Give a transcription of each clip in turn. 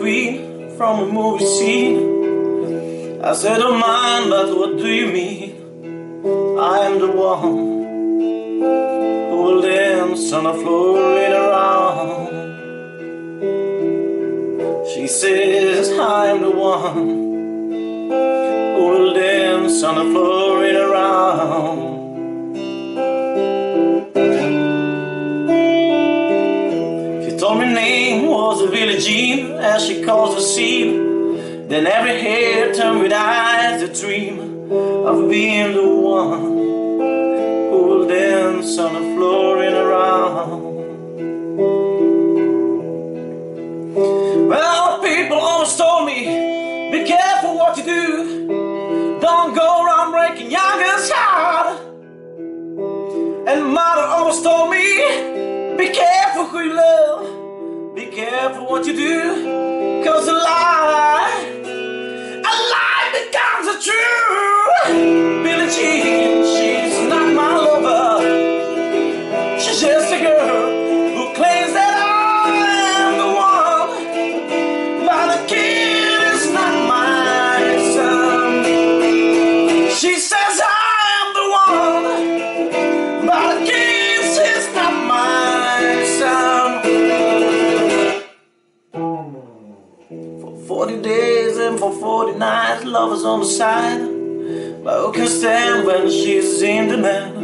queen from a movie scene. I said, don't mind, but what do you mean? I am the one who will dance on the floor right around. She says, I am the one who will dance on the floor right around. Told me name was a Billie Jean, as she calls the scene. Then every hair turned with eyes that dream of being the one who will dance on the floor and around. Well, people always told me, be careful what you do. Don't go around breaking young girls' heart. And mother always told me, be careful who you love, be careful what you do, 'cause a lie becomes a truth. Billie Jean, she's not my lover. She's just a girl who claims that I am the one, but the kid is not my son. She says I am the one, but the kid is not my son. For 40 days and for 40 nights, lovers on the side. But who can stand when she's in demand?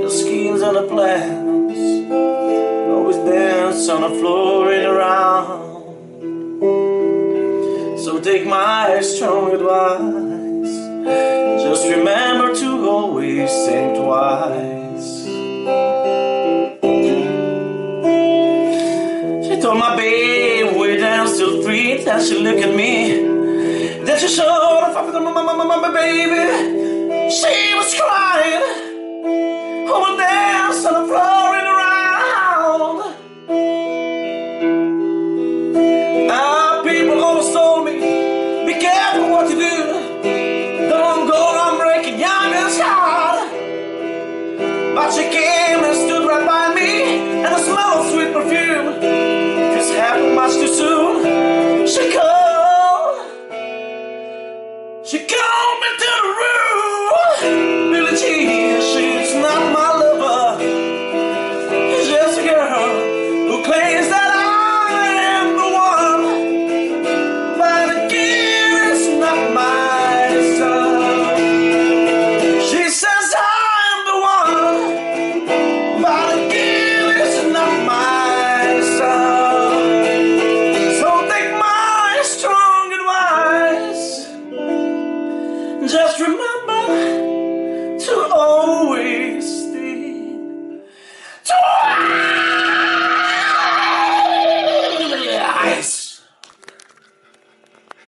The schemes and the plans always dance on the floor and around. So take my strong advice, just remember to always think twice. She told my babe we dance till 3, then she looked at me. Then she showed her my baby. She was crying. Who will dance on the floor and around? People always told me, be careful what you do. Don't go around breaking young girls' heart. But she came and stood right by me, and the smell of sweet perfume. This happened much too soon. She called me to the room. Billie Jean, she's not my lover. She's just a girl who claims that I am the one, but the kid is not my son. She says I am the one, but the kid is not my son. So take my strong advice, just remember to always think twice.